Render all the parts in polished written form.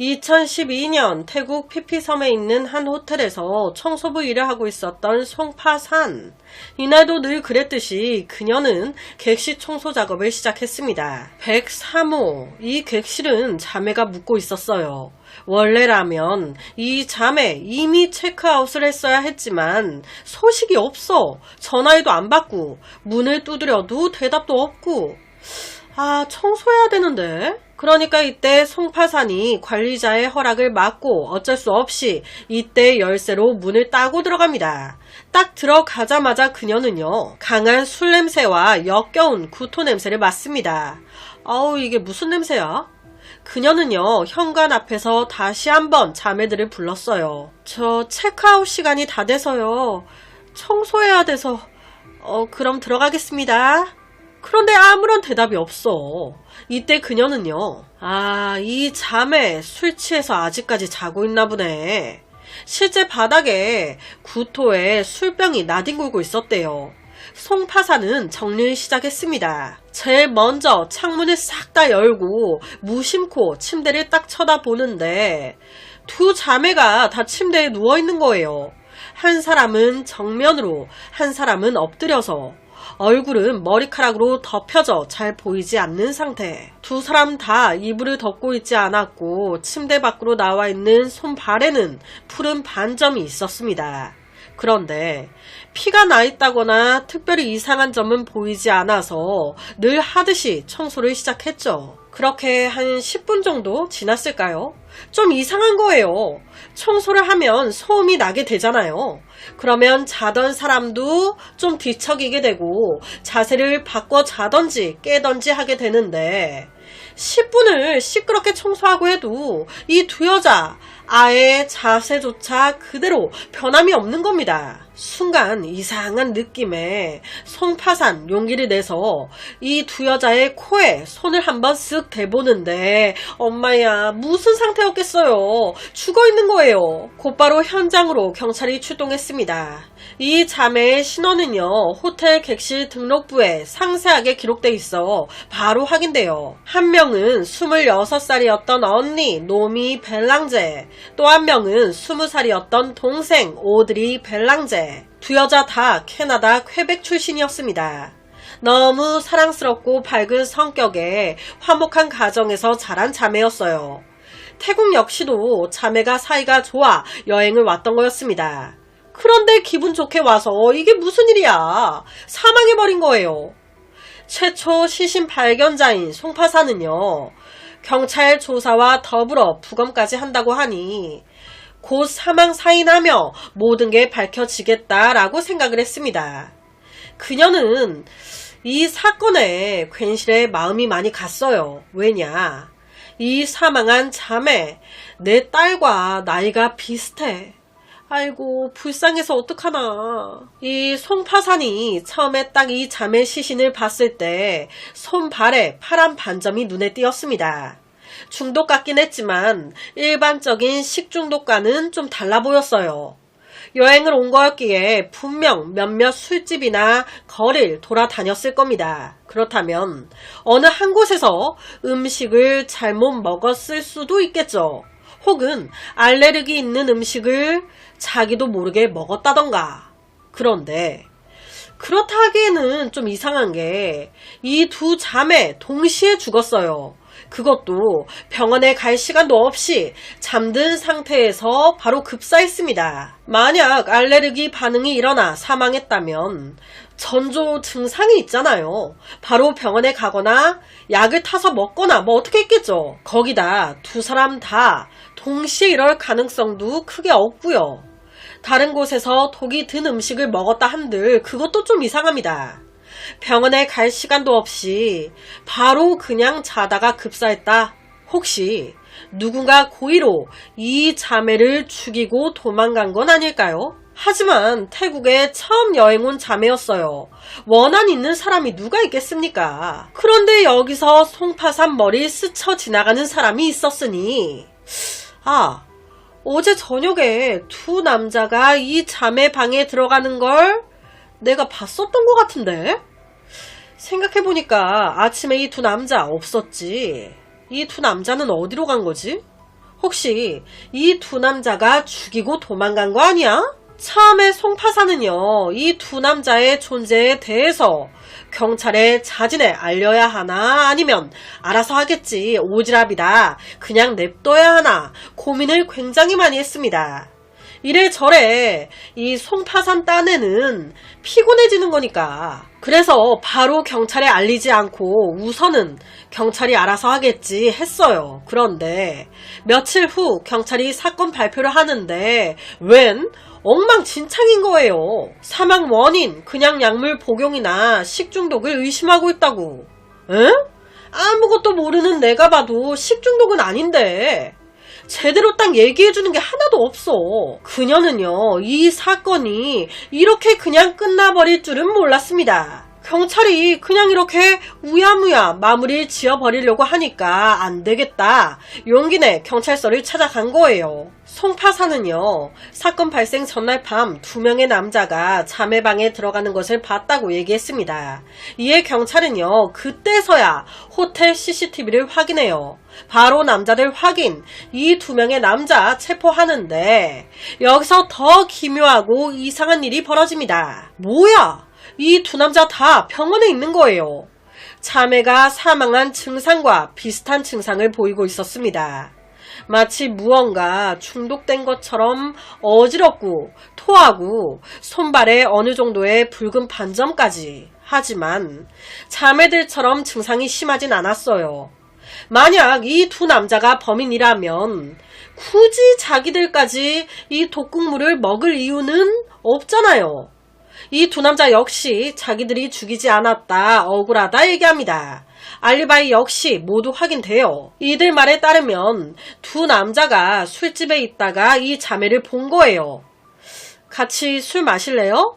2012년 태국 피피섬에 있는 한 호텔에서 청소부 일을 하고 있었던 송파산. 이날도 늘 그랬듯이 그녀는 객실 청소 작업을 시작했습니다. 103호. 이 객실은 자매가 묵고 있었어요. 원래라면 이 자매 이미 체크아웃을 했어야 했지만 소식이 없어. 전화해도 안 받고 문을 두드려도 대답도 없고. 청소해야 되는데. 그러니까 이때 송파산이 관리자의 허락을 막고 어쩔 수 없이 이때 열쇠로 문을 따고 들어갑니다. 딱 들어가자마자 그녀는요, 강한 술 냄새와 역겨운 구토 냄새를 맡습니다. 이게 무슨 냄새야? 그녀는요, 현관 앞에서 다시 한번 자매들을 불렀어요. 저 체크아웃 시간이 다 돼서요. 청소해야 돼서 그럼 들어가겠습니다. 그런데 아무런 대답이 없어. 이때 그녀는요, 이 자매 술 취해서 아직까지 자고 있나 보네. 실제 바닥에 구토에 술병이 나뒹굴고 있었대요. 송파사는 정리를 시작했습니다. 제일 먼저 창문을 싹 다 열고 무심코 침대를 딱 쳐다보는데 두 자매가 다 침대에 누워있는 거예요. 한 사람은 정면으로, 한 사람은 엎드려서, 얼굴은 머리카락으로 덮여져 잘 보이지 않는 상태. 두 사람 다 이불을 덮고 있지 않았고 침대 밖으로 나와 있는 손발에는 푸른 반점이 있었습니다. 그런데 피가 나 있다거나 특별히 이상한 점은 보이지 않아서 늘 하듯이 청소를 시작했죠. 그렇게 한 10분 정도 지났을까요? 좀 이상한 거예요. 청소를 하면 소음이 나게 되잖아요. 그러면 자던 사람도 좀 뒤척이게 되고 자세를 바꿔 자던지 깨던지 하게 되는데 10분을 시끄럽게 청소하고 해도 이 두 여자 아예 자세조차 그대로 변함이 없는 겁니다. 순간 이상한 느낌에 송파산 용기를 내서 이 두 여자의 코에 손을 한번 쓱 대보는데 엄마야, 무슨 상태였겠어요. 죽어있는 거예요. 곧바로 현장으로 경찰이 출동했습니다. 이 자매의 신원은요, 호텔 객실 등록부에 상세하게 기록돼 있어 바로 확인돼요. 한 명은 26살이었던 언니 노미 벨랑제, 또 한 명은 20살이었던 동생 오드리 벨랑제. 두 여자 다 캐나다 퀘벡 출신이었습니다. 너무 사랑스럽고 밝은 성격에 화목한 가정에서 자란 자매였어요. 태국 역시도 자매가 사이가 좋아 여행을 왔던 거였습니다. 그런데 기분 좋게 와서 이게 무슨 일이야. 사망해버린 거예요. 최초 시신 발견자인 송파사는요, 경찰 조사와 더불어 부검까지 한다고 하니 곧 사망 사인하며 모든 게 밝혀지겠다라고 생각을 했습니다. 그녀는 이 사건에 괜시레 마음이 많이 갔어요. 왜냐? 이 사망한 자매, 내 딸과 나이가 비슷해. 아이고, 불쌍해서 어떡하나. 이 송파산이 처음에 딱 이 자매 시신을 봤을 때 손발에 파란 반점이 눈에 띄었습니다. 중독 같긴 했지만 일반적인 식중독과는 좀 달라 보였어요. 여행을 온 거였기에 분명 몇몇 술집이나 거리를 돌아다녔을 겁니다. 그렇다면 어느 한 곳에서 음식을 잘못 먹었을 수도 있겠죠. 혹은 알레르기 있는 음식을 자기도 모르게 먹었다던가. 그런데 그렇다 하기에는 좀 이상한 게 이 두 자매 동시에 죽었어요. 그것도 병원에 갈 시간도 없이 잠든 상태에서 바로 급사했습니다. 만약 알레르기 반응이 일어나 사망했다면 전조 증상이 있잖아요. 바로 병원에 가거나 약을 타서 먹거나 뭐 어떻게 했겠죠. 거기다 두 사람 다 동시에 이럴 가능성도 크게 없고요. 다른 곳에서 독이 든 음식을 먹었다 한들 그것도 좀 이상합니다. 병원에 갈 시간도 없이 바로 그냥 자다가 급사했다. 혹시 누군가 고의로 이 자매를 죽이고 도망간 건 아닐까요? 하지만 태국에 처음 여행 온 자매였어요. 원한 있는 사람이 누가 있겠습니까? 그런데 여기서 송파산 머리 스쳐 지나가는 사람이 있었으니 어제 저녁에 두 남자가 이 자매 방에 들어가는 걸 내가 봤었던 것 같은데? 생각해보니까 아침에 이 두 남자 없었지. 이 두 남자는 어디로 간 거지? 혹시 이 두 남자가 죽이고 도망간 거 아니야? 처음에 송파사는요, 이 두 남자의 존재에 대해서 경찰에 자진해 알려야 하나 아니면 알아서 하겠지, 오지랖이다, 그냥 냅둬야 하나 고민을 굉장히 많이 했습니다. 이래저래 이 송파산 딴에는 피곤해지는 거니까. 그래서 바로 경찰에 알리지 않고 우선은 경찰이 알아서 하겠지 했어요. 그런데 며칠 후 경찰이 사건 발표를 하는데 웬 엉망진창인 거예요. 사망 원인 그냥 약물 복용이나 식중독을 의심하고 있다고. 응? 아무것도 모르는 내가 봐도 식중독은 아닌데 제대로 딱 얘기해주는 게 하나도 없어. 그녀는요, 이 사건이 이렇게 그냥 끝나버릴 줄은 몰랐습니다. 경찰이 그냥 이렇게 우야무야 마무리 지어버리려고 하니까 안 되겠다. 용기 내 경찰서를 찾아간 거예요. 송파사는요, 사건 발생 전날 밤 2명의 남자가 자매방에 들어가는 것을 봤다고 얘기했습니다. 이에 경찰은요, 그때서야 호텔 CCTV를 확인해요. 바로 남자들 확인, 이 2명의 남자 체포하는데 여기서 더 기묘하고 이상한 일이 벌어집니다. 뭐야? 이 두 남자 다 병원에 있는 거예요. 자매가 사망한 증상과 비슷한 증상을 보이고 있었습니다. 마치 무언가 중독된 것처럼 어지럽고 토하고 손발에 어느 정도의 붉은 반점까지. 하지만 자매들처럼 증상이 심하진 않았어요. 만약 이 두 남자가 범인이라면 굳이 자기들까지 이 독극물을 먹을 이유는 없잖아요. 이 두 남자 역시 자기들이 죽이지 않았다, 억울하다 얘기합니다. 알리바이 역시 모두 확인돼요. 이들 말에 따르면 두 남자가 술집에 있다가 이 자매를 본 거예요. 같이 술 마실래요?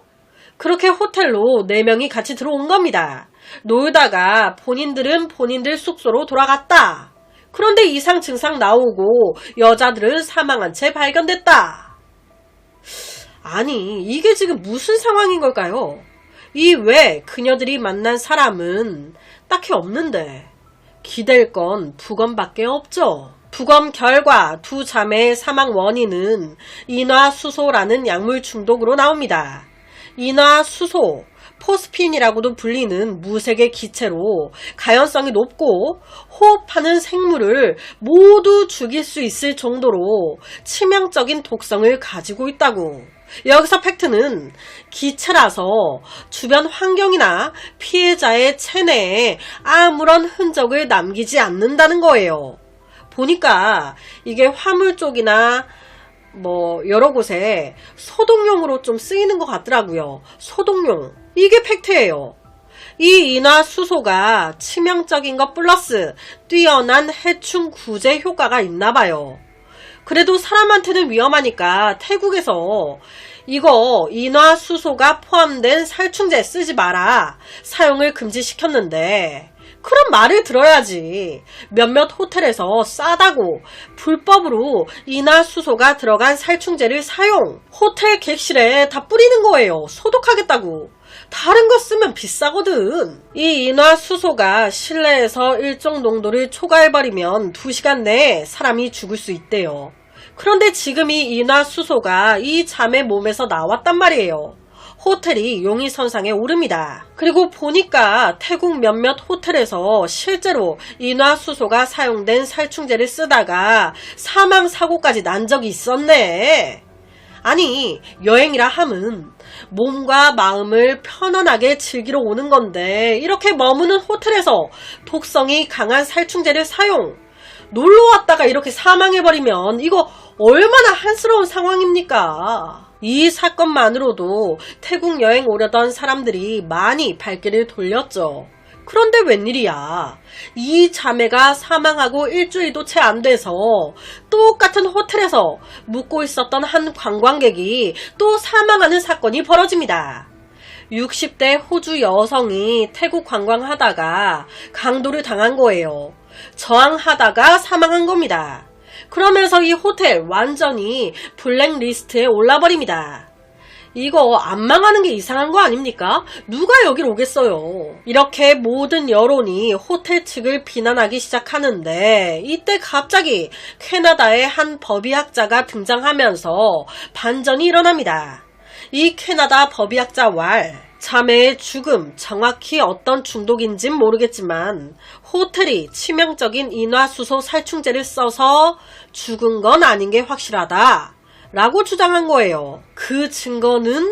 그렇게 호텔로 4명이 같이 들어온 겁니다. 놀다가 본인들은 본인들 숙소로 돌아갔다. 그런데 이상 증상 나오고 여자들은 사망한 채 발견됐다. 아니, 이게 지금 무슨 상황인 걸까요? 이 외 그녀들이 만난 사람은 딱히 없는데 기댈 건 부검밖에 없죠. 부검 결과 두 자매의 사망 원인은 인화수소라는 약물 중독으로 나옵니다. 인화수소, 포스핀이라고도 불리는 무색의 기체로 가연성이 높고 호흡하는 생물을 모두 죽일 수 있을 정도로 치명적인 독성을 가지고 있다고. 여기서 팩트는 기체라서 주변 환경이나 피해자의 체내에 아무런 흔적을 남기지 않는다는 거예요. 보니까 이게 화물 쪽이나 여러 곳에 소독용으로 좀 쓰이는 것 같더라고요. 소독용. 이게 팩트예요. 이 인화수소가 치명적인 것 플러스 뛰어난 해충 구제 효과가 있나 봐요. 그래도 사람한테는 위험하니까 태국에서 이거 인화수소가 포함된 살충제 쓰지 마라, 사용을 금지시켰는데 그런 말을 들어야지. 몇몇 호텔에서 싸다고 불법으로 인화수소가 들어간 살충제를 사용, 호텔 객실에 다 뿌리는 거예요. 소독하겠다고. 다른 거 쓰면 비싸거든. 이 인화수소가 실내에서 일정 농도를 초과해버리면 2시간 내에 사람이 죽을 수 있대요. 그런데 지금 이 인화수소가 이 자매 몸에서 나왔단 말이에요. 호텔이 용의선상에 오릅니다. 그리고 보니까 태국 몇몇 호텔에서 실제로 인화수소가 사용된 살충제를 쓰다가 사망사고까지 난 적이 있었네. 아니, 여행이라 함은 몸과 마음을 편안하게 즐기러 오는 건데 이렇게 머무는 호텔에서 독성이 강한 살충제를 사용, 놀러 왔다가 이렇게 사망해버리면 이거 얼마나 한스러운 상황입니까? 이 사건만으로도 태국 여행 오려던 사람들이 많이 발길을 돌렸죠. 그런데 웬일이야. 이 자매가 사망하고 일주일도 채 안 돼서 똑같은 호텔에서 묵고 있었던 한 관광객이 또 사망하는 사건이 벌어집니다. 60대 호주 여성이 태국 관광하다가 강도를 당한 거예요. 저항하다가 사망한 겁니다. 그러면서 이 호텔 완전히 블랙리스트에 올라버립니다. 이거 안 망하는 게 이상한 거 아닙니까? 누가 여길 오겠어요. 이렇게 모든 여론이 호텔 측을 비난하기 시작하는데 이때 갑자기 캐나다의 한 법의학자가 등장하면서 반전이 일어납니다. 이 캐나다 법의학자 왈, 자매의 죽음, 정확히 어떤 중독인진 모르겠지만 호텔이 치명적인 인화수소 살충제를 써서 죽은 건 아닌 게 확실하다 라고 주장한 거예요. 그 증거는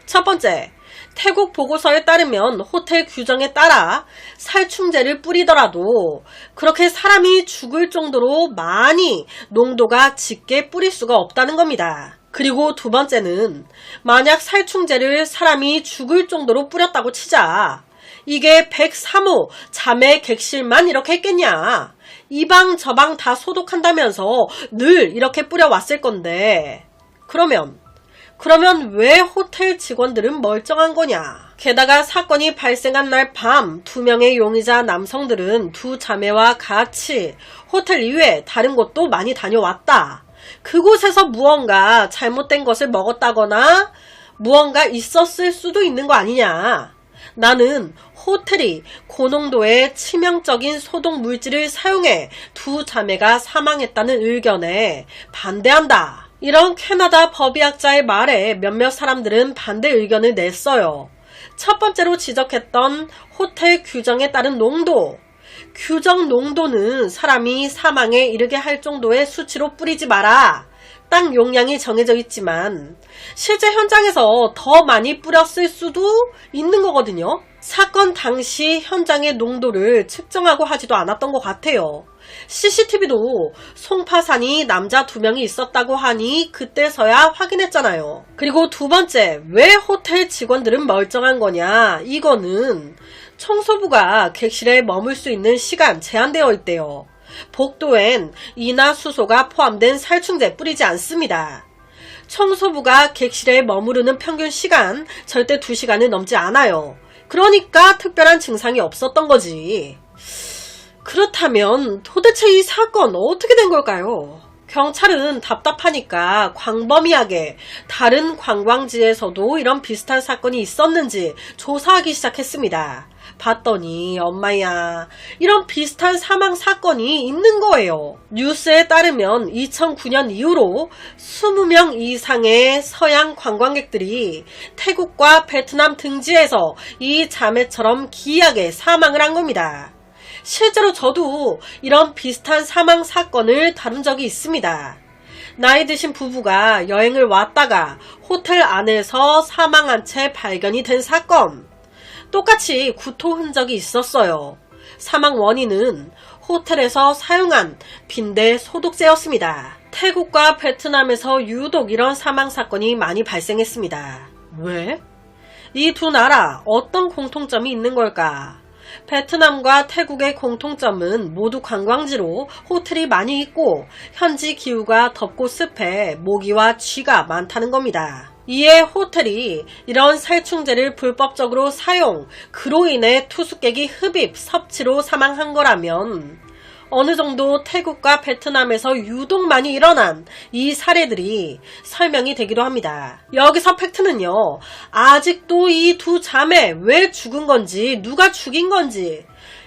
첫 번째, 태국 보고서에 따르면 호텔 규정에 따라 살충제를 뿌리더라도 그렇게 사람이 죽을 정도로 많이 농도가 짙게 뿌릴 수가 없다는 겁니다. 그리고 두 번째는 만약 살충제를 사람이 죽을 정도로 뿌렸다고 치자. 이게 103호 자매 객실만 이렇게 했겠냐. 이 방 저 방 다 소독한다면서 늘 이렇게 뿌려왔을 건데 그러면 왜 호텔 직원들은 멀쩡한 거냐. 게다가 사건이 발생한 날 밤 2명의 용의자 남성들은 두 자매와 같이 호텔 이외에 다른 곳도 많이 다녀왔다. 그곳에서 무언가 잘못된 것을 먹었다거나 무언가 있었을 수도 있는 거 아니냐. 나는 호텔이 고농도의 치명적인 소독 물질을 사용해 두 자매가 사망했다는 의견에 반대한다. 이런 캐나다 법의학자의 말에 몇몇 사람들은 반대 의견을 냈어요. 첫 번째로 지적했던 호텔 규정에 따른 농도. 규정 농도는 사람이 사망에 이르게 할 정도의 수치로 뿌리지 마라. 딱 용량이 정해져 있지만 실제 현장에서 더 많이 뿌렸을 수도 있는 거거든요. 사건 당시 현장의 농도를 측정하고 하지도 않았던 것 같아요. CCTV도 송파산이 남자 2명이 있었다고 하니 그때서야 확인했잖아요. 그리고 두 번째, 왜 호텔 직원들은 멀쩡한 거냐. 이거는 청소부가 객실에 머물 수 있는 시간 제한되어 있대요. 복도엔 인화수소가 포함된 살충제 뿌리지 않습니다. 청소부가 객실에 머무르는 평균 시간 절대 2시간을 넘지 않아요. 그러니까 특별한 증상이 없었던 거지. 그렇다면 도대체 이 사건 어떻게 된 걸까요? 경찰은 답답하니까 광범위하게 다른 관광지에서도 이런 비슷한 사건이 있었는지 조사하기 시작했습니다. 봤더니 엄마야, 이런 비슷한 사망 사건이 있는 거예요. 뉴스에 따르면 2009년 이후로 20명 이상의 서양 관광객들이 태국과 베트남 등지에서 이 자매처럼 기이하게 사망을 한 겁니다. 실제로 저도 이런 비슷한 사망 사건을 다룬 적이 있습니다. 나이 드신 부부가 여행을 왔다가 호텔 안에서 사망한 채 발견이 된 사건. 똑같이 구토 흔적이 있었어요. 사망 원인은 호텔에서 사용한 빈대 소독제였습니다. 태국과 베트남에서 유독 이런 사망 사건이 많이 발생했습니다. 왜? 이 두 나라 어떤 공통점이 있는 걸까? 베트남과 태국의 공통점은 모두 관광지로 호텔이 많이 있고 현지 기후가 덥고 습해 모기와 쥐가 많다는 겁니다. 이에 호텔이 이런 살충제를 불법적으로 사용, 그로 인해 투숙객이 흡입, 섭취로 사망한 거라면 어느 정도 태국과 베트남에서 유독 많이 일어난 이 사례들이 설명이 되기도 합니다. 여기서 팩트는요, 아직도 이 두 자매 왜 죽은 건지, 누가 죽인 건지,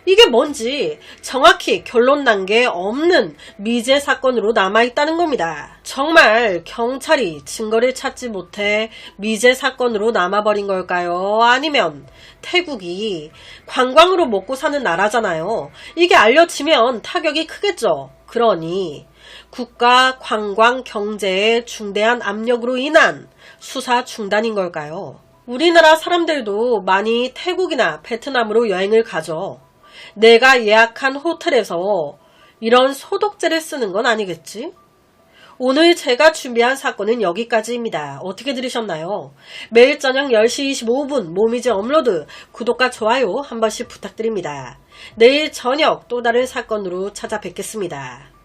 이게 뭔지 정확히 결론 난 게 없는 미제 사건으로 남아있다는 겁니다. 정말 경찰이 증거를 찾지 못해 미제 사건으로 남아버린 걸까요? 아니면 태국이 관광으로 먹고 사는 나라잖아요. 이게 알려지면 타격이 크겠죠. 그러니 국가 관광 경제에 중대한 압력으로 인한 수사 중단인 걸까요? 우리나라 사람들도 많이 태국이나 베트남으로 여행을 가죠. 내가 예약한 호텔에서 이런 소독제를 쓰는 건 아니겠지? 오늘 제가 준비한 사건은 여기까지입니다. 어떻게 들으셨나요? 매일 저녁 10시 25분 모미즈 업로드, 구독과 좋아요 한 번씩 부탁드립니다. 내일 저녁 또 다른 사건으로 찾아뵙겠습니다.